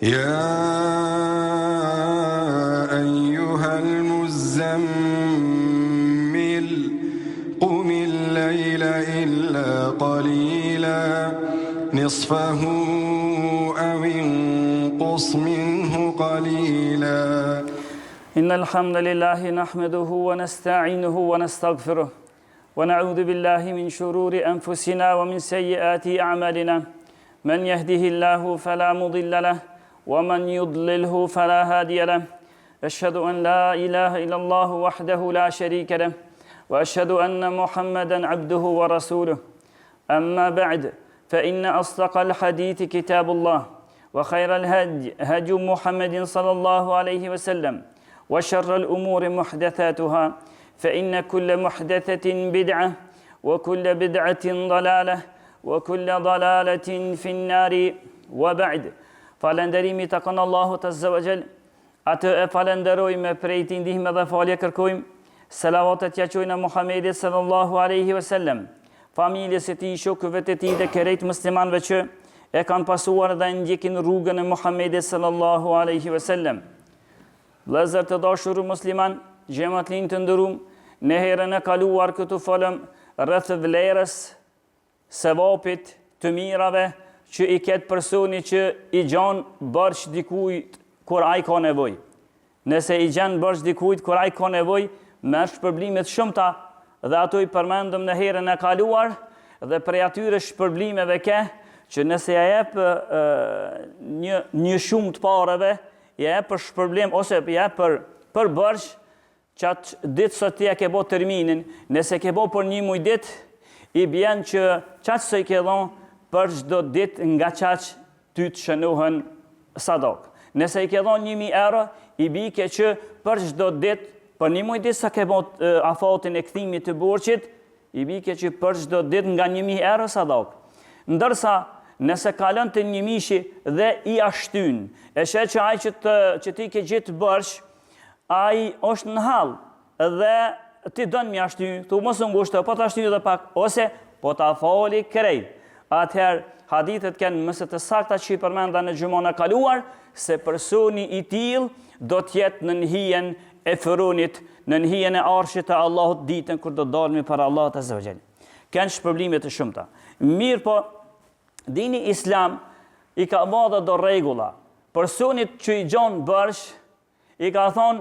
يا أيها المزمل قم الليل إلا قليلا نصفه أو انقص منه قليلا إن الحمد لله نحمده ونستعينه ونستغفره ونعوذ بالله من شرور أنفسنا ومن سيئات أعمالنا من يهده الله فلا مضل له ومن يضلله فلا هادي له أشهد أن لا إله إلا الله وحده لا شريك له وأشهد أن محمدا عبده ورسوله أما بعد فإن أصدق الحديث كتاب الله وخير الهدي هدي محمد صلى الله عليه وسلم وشر الأمور محدثاتها فإن كل محدثة بدعة وكل بدعة ضلالة وكل ضلالة في النار وبعد Falënderimi të kënë Allahut Azza wa Jall, atë e falenderojmë prej tij ndihmë dhe falje kërkojmë, selavatet ja qojnë Muhamedit sallallahu alaihi wasallam, familjes së tij, shokëve të tij dhe krejt muslimanëve që e kanë pasuar dhe ndjekin rrugën e Muhamedit sallallahu alaihi wasallam. Vëllezër të dashur musliman, xhamatlin të nderuar, në herën e kaluar këtu folëm rreth vlerës sevapit të mirave që i ketë personi që i gjan bërsh dikujt kur ai ka nevojë. Nëse i gjan bërsh dikujt kur ai ka nevojë, me shpërblimet shumëta dhe ato i përmendëm në herën e kaluar dhe prej atyre shpërblimeve ke që nëse ja jep një shumë të pareve, ja jep për shpërblim ose ja jep për bërsh qatë ditë sot ja ke bo terminin, nëse ke bo për një muj ditë, i bjen që qatë së i ke dhonë për çdo ditë nga çaq ty të shënohen sadak. Nëse i ke dhënë 1000 euro, i bike që për çdo ditë, për një muj ditë sa ke bërë afatin e kthimit të borxhit, i bike që për çdo ditë nga 1000 euro sadak. Ndërsa nëse kalon të 1000 dhe i ashtyn, e sheh që ai që ti ke gjetë bërsh, ai është në hall dhe ti don mi ashty, tu mos u ngushto, po ta ashty edhe pak ose po ta fali krejt. Atëherë, hadithet kanë mëse të sakta që i përmenda në gjumon e kaluar, se personi i tillë do t'jetë në hijen e Fironit, në hijen e arshit të Allahut ditën kur do dalmi para Allahut Azza wa Jall. Kanë shpërblime të shumta. Mirë po, dini Islam i ka marrë do rregulla. Personit që i gjon bërsh, i ka thonë,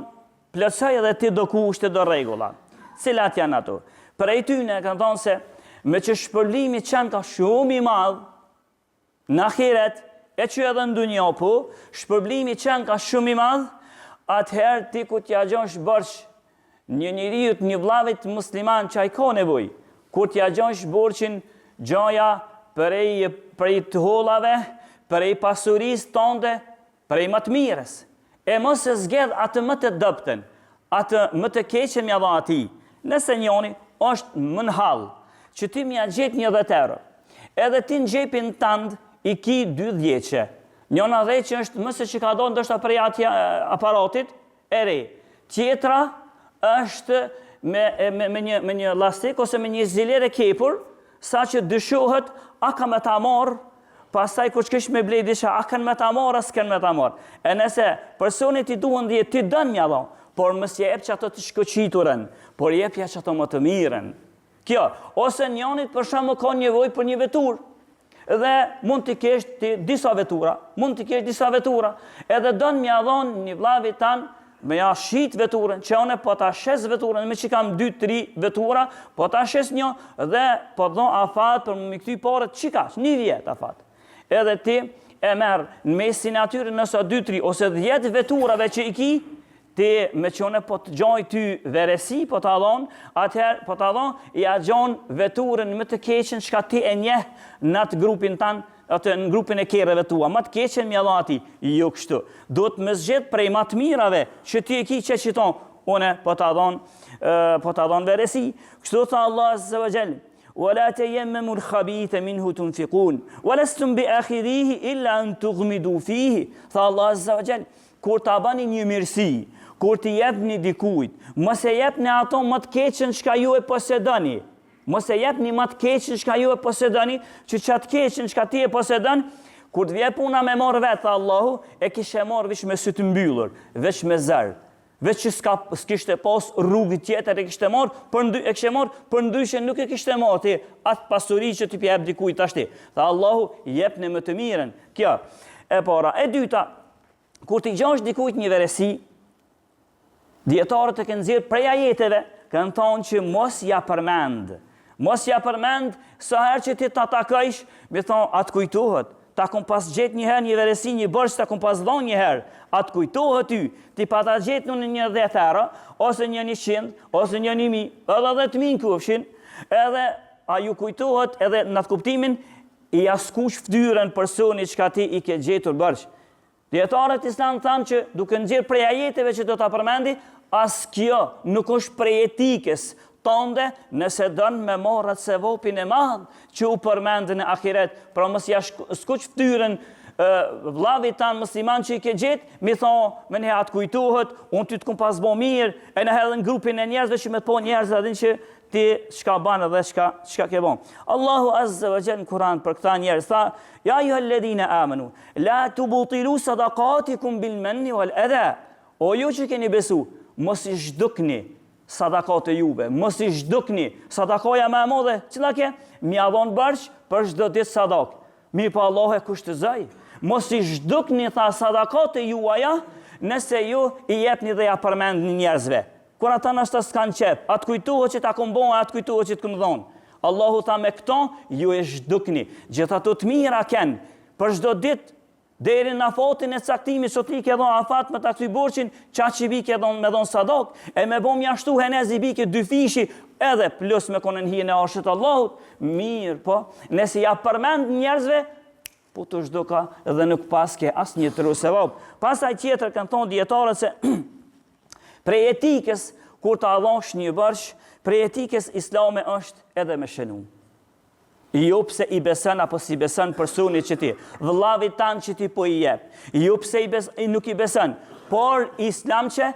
plotësoj edhe ti do kushte do rregulla. Cilat janë ato? Prej tyre kanë thonë se me që shpërblimi qenë ka shumë i madhë, në ahiret, e që edhe në dunja po, shpërblimi qenë ka shumë i madhë, atëherë ti ku t'ja gjonsh bërsh një njeriut, një vllavit musliman që a i ka nevoj, ku t'ja gjonsh borçin gjaja prej të hollave, prej pasuris tënde, prej më të mirës. E mos e zgedh atë më të dëpten, atë më të keqen mja dha ati, nëse njoni është më në hallë, që ti mja gjetë 10 euro, edhe ti në gjepin tënd i ki 2 dhjeqe. Njona dhe që është mëse që ka do ndështë prej ati aparatit, e re. Tjetra është me një lastik ose me një zilere kepur, sa që dëshohet, a ka me ta marë, pastaj kur shkesh me bledisha, a kanë me ta marë, a s'kanë me ta marë. E nëse personit i duhen dhe ti dënë mja dho, por mës jep që ato të shkoqiturën, por jepja që ato më të miren. Kjo, ose njanit për shembull ka nevojë për një vetur, dhe mund të kesh disa vetura, edhe don m'ia dhon një vllavit tan me ja shit veturën, që one po ta shes veturën, me që kam 2-3 vetura, po ta shes një dhe po dhon afat për më kthy parët çikash, 1 vjet afat. Edhe ti e merr në mesin e atyre nëse 2-3 ose 10 veturave që i ki, ti me qone po të gjoj ty veresi, po të adhon, atëherë po të adhon, i a gjon veturën më të keqen shka ti e njeh në atë grupin tanë, atë në grupin e kereve tua. Më të keqen mi adhon ati, jo kështu. Do të më zgjedh prej më të mirave që ti e ki që qiton, une po të adhon veresi. Kështu tha Allah Azza wa Jall, وَلَا تَيَمَّمُوا الْخَبِيثَ مِنْهُ تُنْفِقُونَ وَلَسْتُمْ بِآخِذِيهِ إِلَّا أَنْ تُغْمِضُوا فِيهِ. Tha Allah Azza wa Jall, kur ta bani një mirësi, kur t'i jepni dikujt, mos e jepni ato më të keqen çka ju e posedoni. Mos e jepni më të keqen çka ju e posedoni, që çat keqen çka ti e posedon, Kur të vje puna me marrë vetë, Allahu, e kishe marrë veç me sy të mbyllur, veç me zërë, veç që s'kishte pas rrugë tjetër e kishte marrë, për ndryshe nuk e kishte marrë ti atë pasuri që t'i jep dikujt ashti. Tha Allahu, jepni më të mirën. Kjo e para. E dyta, kur t'i gjash dikujt një veresi, dietarët e kanë nxjerrë prej ajeteve, kanë thonë që mos ja përmend. Mos ja përmend sa herë që ti ta takojsh, me thonë atë kujtohet. Ta kom pas gjetë një herë një veresi, një bërsh, ta kom pas dhonë një herë. Atë kujtohet ty, ti pa ta gjetë në një 10 herë, ose një 100, ose një 1000, edhe 10.000 kufshin, edhe a ju kujtohet edhe në atë kuptimin, i askush ftyrën personi që ka ti i ke gjetur bërsh. Dietarët islam thanë që duke nxjerrë prej ajeteve që do ta përmendi, as kjo nuk është prej etikës tënde nëse dënë me marrë atë sevapin e madh që u përmendën në ahiret. Pra mos ja skuq ftyrën vllavit tanë musliman që i ke gjetë, mi thonë, me ne atë kujtohet, unë ty të kum pas bo mirë, e në hedhën grupin e njerëzve që me të po njerëzve adin që ti shka banë dhe shka ke bon. Allahu Azza wa Jalla në Kur'an për këta njerëz tha: Ja ayyuhalladhina amanu, la tubtilu sadaqatikum bil manni wal adha. O ju që keni besu, mos i zhdukni sadakate juve, mos i zhdukni. Sadakoja më e madhe, cila ke? Mi avon bërsh për çdo ditë sadak. Mi pa Allah e kushtëzoj. Mos i zhdukni tha sadakate juaja, nëse ju i jepni dhe ja përmendni njerëzve. Kur ata nështë s'kanë qep, atë kujtuhet që ta këmbon, atë kujtuhet që të këmdhon. Allahu tha me këto, ju e zhdukni. Gjitha të mira kenë, për çdo ditë, deri në afatin e caktimit, sot i ke dhon afat me ta kthy borxhin, çaq i bi ke dhon me dhon sadak, e me bom jashtu henez i bi ke 2 fishi, edhe plus me konën hijen e arshit Allahut, mirë, po, nëse ja përmend njerëzve, po të zhduka dhe nuk paske asnjë tru sevap. Pastaj tjetër kanë thonë dietarët se prej etikës, kur ta adhosh një bërsh, prej etikës islame është edhe me shënu. Jo pse i beson apo si beson personi që ti, vëllavit tanë që ti po i jep. Jo pse nuk i beson, por islam që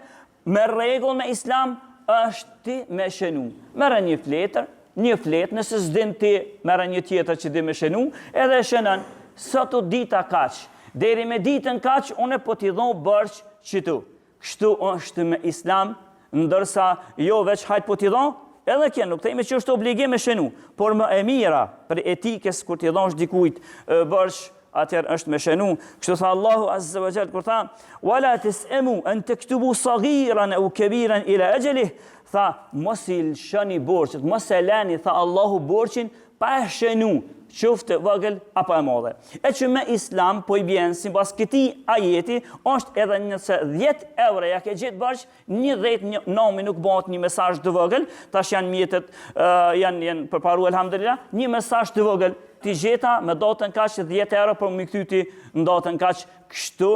me rregull me islam është ti me shënu. Merë një fletë, nëse s'din ti merë një tjetër që di me shënu, edhe shënën, sot u dita kaq, deri me ditën kaq, une po t'i dhon bërsh që tu. Kështu është me islam, ndërsa jo veç hajt po t'i dhon, edhe kjo nuk themi që është obligim me shënu, por më e mira për etikës kur t'i dhonsh dikujt bërsh, atëherë është me shënu. Kështu tha Allahu Azza wa Jalla kur tha: "Wala tas'amu an taktubu saghiran aw kabiran ila ajalih." Tha mos i lshoni borxhet, mos e lani, tha Allahu borxhin pa e shënu, qoftë vogël apo e madhe. E që me islam po i bjen sipas këtij ajeti është edhe nëse 10 euro ja ke gjetë bërsh, 10 nomi nuk bëhet një mesazh të vogël, tash janë mjetet janë përparuar alhamdulillah, një mesazh të vogël ti gjeta me datën kaq 10 euro për më kthyti në datën kaq, kështu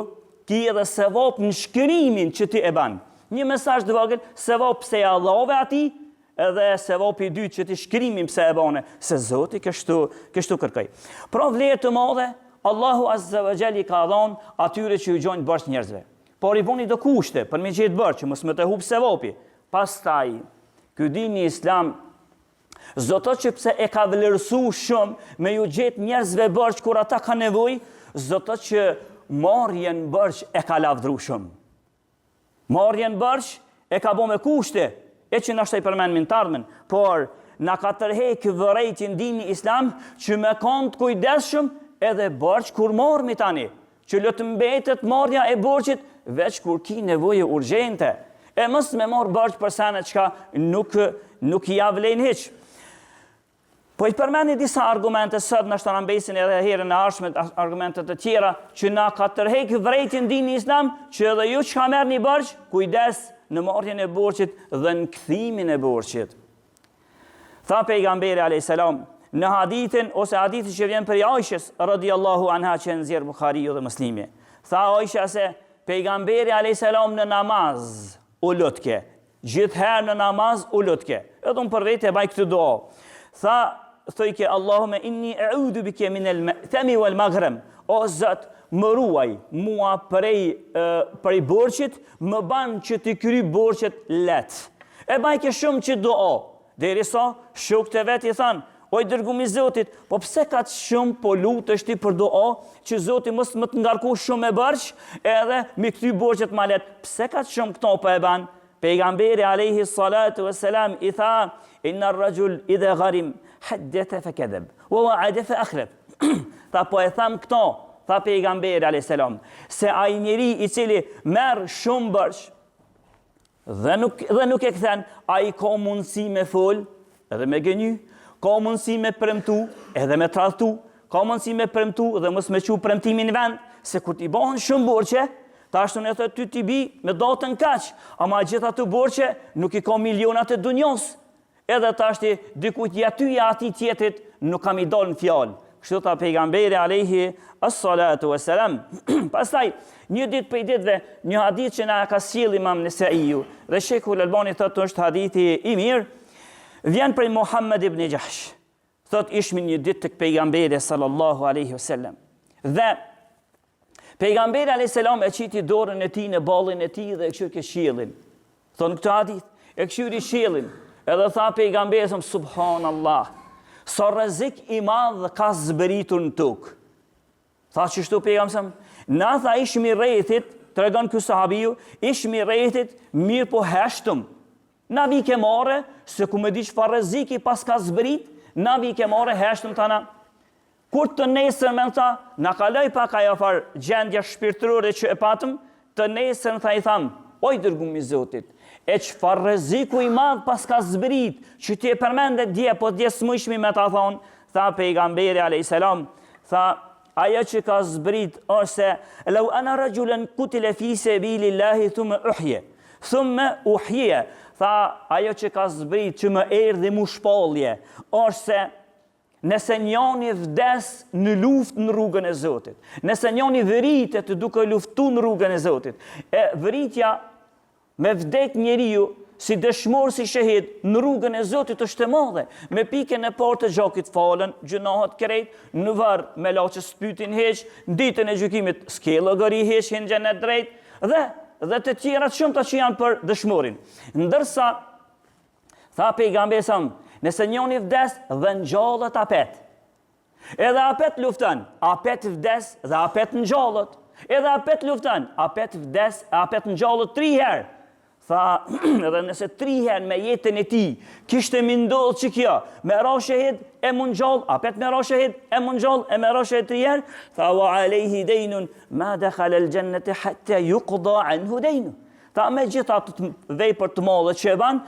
ki edhe sevap në shkrimin që ti e ban. Një mesazh të vogël, sevap pse ja Allahove atij, edhe sevapi i dytë që ti shkrimin pse e bane, se Zoti kështu kërkoj. Pra vlerë të madhe, Allahu Azza wa Jalla ka dhënë atyre që i gjojnë bërsh njerëzve. Por i boni do kushte për me gjetë bërsh, që mos më të hub sevapi. Pastaj, ky dini islam zoto që pse e ka vlerësu shumë me ju gjetë njerëzve bërsh kur ata ka nevojë, zoto që marrjen bërsh e ka lavdru shumë. Marrjen bërsh e ka bo me kushte, e që nështë i përmen mintarmen, por na ka tërhek vërejtjen dini islam që me kanë të kujdesshëm edhe bërç kur marrmi tani, që lëtë mbetet marrja e borxhit veç kur ki nevojë urgjente. E mos me marr bërç për sene çka nuk i avlen hiç. Po i përmeni disa argumente sot në shtarambesin edhe herën e arshme, argumente të tjera që na ka tërhek vërejtjen dini islam që edhe ju që ka merr një bërç, kujdes në marrjen e borxhit dhe në kthimin e borxhit. Tha pejgamberi alayhis salam në hadithin ose hadithi që vjen për Aishës radhiyallahu anha që nxjerr Buhariu dhe Muslimi. Tha Aisha se pejgamberi alayhis salam në namaz u lutke, gjithherë në namaz u lutke. Edhe unë për vetë e baj këtë dua. Tha thojke Allahumma inni a'udhu bika min al-ma'thami wal maghrem. O Zot, më ruaj mua prej borxhit, më ban që të kryj borxhet let. E bajke shumë që dua, derisa shokët e vet i than, oj dërgumi Zotit, po pse ka të shumë po lutesh ti për dua që Zoti mos më të ngarku shumë me borx, edhe me kthy borxhet ma lehtë. Pse ka të shumë këto po e ban? Pejgamberi alayhi salatu wassalam i tha, inna ar-rajul idha gharim haddatha fa kadhab wa wa'ada fa akhlaf. Ta po e tham këto, tha pejgamberi alayhi salam, se ai njeri i cili merr shumë borx dhe nuk e kthen, ai ka mundësi me fol edhe me gënjy, ka mundësi me premtu edhe me tradhtu, ka mundësi me premtu dhe mos me qu premtimin në vend, se kur t'i bëhen shumë borxhe, tashtën e thë ty t'i bi me datën kaq, ama gjitha të borxhe nuk i ka milionat e dunjos, edhe tashti dikujt ja ty ja ati tjetrit nuk kam i dalë në fjalë. Kështu tha pejgamberi alayhi as-salatu wassalam. Pastaj një ditë prej ditëve, një hadith që na ka sjell Imam Nesaiu, dhe Sheikhul Albani thotë është hadithi i mirë, vjen prej Muhammad ibn Jahsh. Thot ishmi një ditë tek pejgamberi sallallahu alaihi wasallam. Dhe pejgamberi alayhi salam e qiti dorën e tij në ballin e tij dhe e kshyrë qiellin. Thon këtë hadith, e kshyri qiellin, edhe tha pejgamberi subhanallah, sa rrezik i madh ka zberitur në tokë. Tha çështu pejgamberi, na tha ishmi rrethit, tregon ky sahabiu, ishmi rrethit mirë po heshtëm. Na vi ke marrë, se ku me di çfarë rreziki pas ka zbrit, na vi ke marrë heshtëm tana. Kur të nesër me tha, na kaloj pak ajo far gjendja shpirtërore që e patëm, të nesër tha i tham, oj dërgumi i Zotit, e çfarë rreziku i madh pas ka zbrit, që ti e përmendet dje, po dje s'mujshmi me ta thonë, tha pejgamberi alayhis salam, tha ajo që ka zbrit është se law ana rajulan qutila fi sabilillahi thumma uhyiya, tha ajo që ka zbrit që më erdhi mu shpallje është se nëse njani vdes në luftë në rrugën e Zotit, nëse njani vëritet duke luftu në rrugën e Zotit, e vëritja me vdek njeriu si dëshmor si shahid në rrugën e Zotit është e madhe, me pikën e parë të gjakit falën, gjunohet krejt, në varr me laçës spytin heq, në ditën e gjykimit s'ke llogari heq në xhenet drejt, dhe të tjera të shumta që janë për dëshmorin. Ndërsa tha pejgamberi sa, nëse njoni vdes dhe ngjallet apet, edhe apet lufton, apet vdes dhe apet ngjallet, edhe apet lufton, apet vdes, apet ngjallet 3 herë. Tha, edhe nëse 3 herë me jetën e tij kishte më ndodhur që kjo, me ra shahid e mund gjall, apet me ra shahid e mund gjall, e me ra shahid 3 herë, tha wa alayhi daynun ma dakhala al-jannata hatta yuqda anhu daynu. Tha me gjitha ato vepër të mëdha që e ban,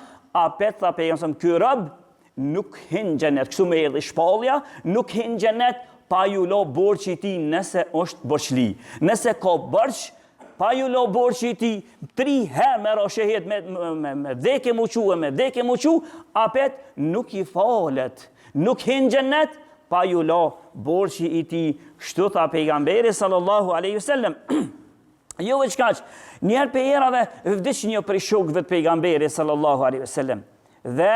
apet tha pejgamberi ky rob nuk hin xhenet, kështu me erdhi shpallja, nuk hin xhenet pa ju lo borxhi i tij nëse është borxhli. Nëse ka borxh, pa ju lo borxhi i tij 3 herë me ra shahid me vdekje mu qu, apet nuk i falet, nuk hin xhenet pa ju lo borxhi i tij. Kështu tha pejgamberi sallallahu alaihi wasallam. Jo veç kaq, njëherë për herave vdiq një prej shokëve të pejgamberit sallallahu alaihi wasallam. Dhe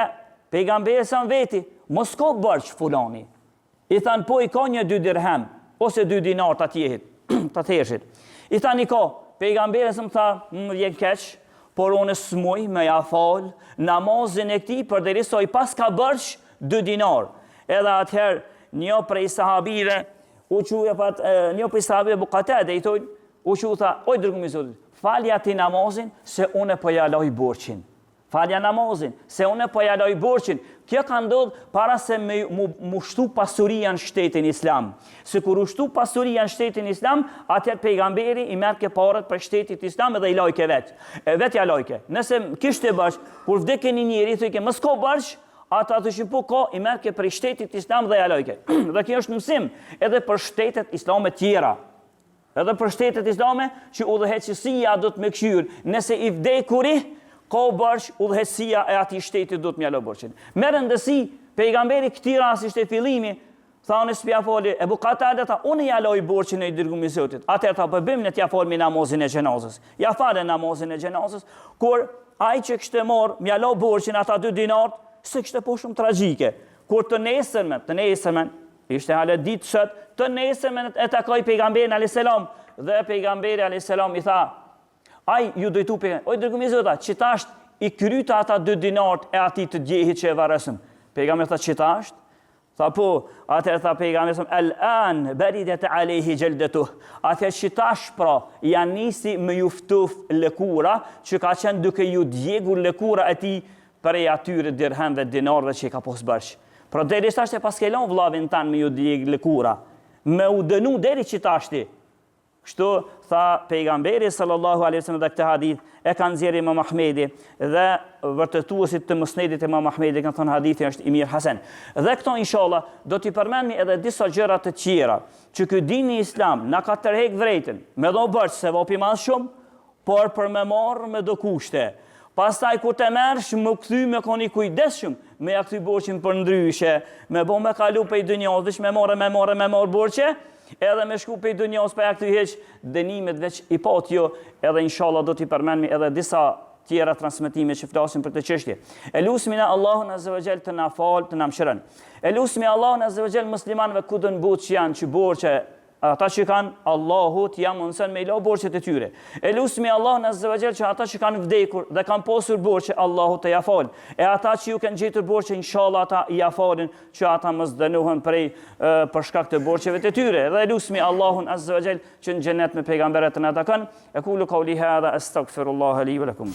pejgamberi sa veti, mos ka borx fulani. I than po i ka një 2 dirhem ose 2 dinar të atjehit, të theshit. I than i ka, pejgamberi sa më tha, më vjen keq, por unë s'muj me ja fal namazin e këtij përderisa i pas ka borx 2 dinar. Edhe atëherë një prej sahabive u quajë pat një prej sahabive Buqatada i thonë, u tha, oj dërgumi i Zotit, falja ti namazin se unë po ja loj borxhin. Falja namazin, se unë po ja loj borxhin. Kjo ka ndodhur para se me mushtu pasuria në shtetin islam. Se kur ushtu pasuria në shtetin islam, atëherë pejgamberi i merr ke parat për shtetit islam edhe i lojke vet. E vet ja lojke. Nëse kishte borx, kur vdekën një njeri thotë mos ka borx, ata thoshin po ka, i merr ke për shtetit islam dhe ja lojke. Dhe kjo është mësim edhe për shtetet islame tjera. Edhe për shtetet islame që udhëheqësia do të më këshyr, nëse i vdekuri ka borx, udhëheqësia e atij shteti do të më lë borxhin. Me rëndësi, pejgamberi këtij rasti ishte fillimi, thonë s'pia foli, e Buqatada tha, unë ja loj borxhin e dërgumi i Zotit. Atëherë tha, po bëjmë ne t'ja falmi namazin e xhenazës. Ja falën namazin e xhenazës, kur ai që kishte marr, më lë borxhin ata 2 dinar, se kishte po shumë tragjike. Kur të nesërmen, ishte halë ditë sot, të nesërmen e takoi pejgamberin alayhis salam dhe pejgamberi alayhis salam i tha, ai ju dojtu pejgamber, oj dërgumi i Zotit, çitash i kryta ata 2 dinart e atij të djehit që e varrësëm. Pejgamberi tha çitash, Tha po, atëherë tha pejgamberi al-an baridat alayhi jaldatuh. Atëherë që tash pra janë nisi me juftuf lëkura që ka qenë duke ju djegur lëkura e tij prej atyre dirhamve dinarëve që i ka pos bërsh. Pra deri tash e pas kelon vllavin tan me ju djeg lëkura, me u dënu deri që tashti. Kështu tha pejgamberi sallallahu alaihi wasallam dhe këtë hadith e kanë nxjerrë Imam Ahmedi dhe vërtetuesit të Musnedit e Imam Ahmedi kanë thënë hadithi është i mirë hasan. Dhe këto inshallah do t'i përmendni edhe disa gjëra të tjera që ky dini islam na ka tërheq vërejtën, me do bërç se vopi më shumë, por për me marrë me do kushte. Pastaj kur të mersh më kthy me koni kujdesshëm, me ja kthy borxhin për ndryshe, me bë me kalu pej dunjës, me marrë borxhe. Edhe me shku pej dunjos pa ja këtë heq dënimet veç i pat jo, edhe inshallah do t'i përmendmi edhe disa tjera transmetime që flasin për të çështje. Elusmina Allahun azza wa jall të na fal, të na mëshiron. Elusmi Allahun azza wa jall muslimanëve ku do në botë që janë që borxhe ata që kanë Allahut jam mundson me i la borxhet e tyre. Elusmi Allahun azza wa jall që ata që kanë vdekur dhe kanë posur borxhe Allahut të ja fal. E ata që ju kanë gjetur borxhe inshallah ata ja falin që ata mos dënohen për shkak të borxheve të tyre. Dhe elusmi Allahun azza wa jall që në xhenet me pejgamberët e na takon. Aqulu qawli hadha astaghfirullah li wa lakum.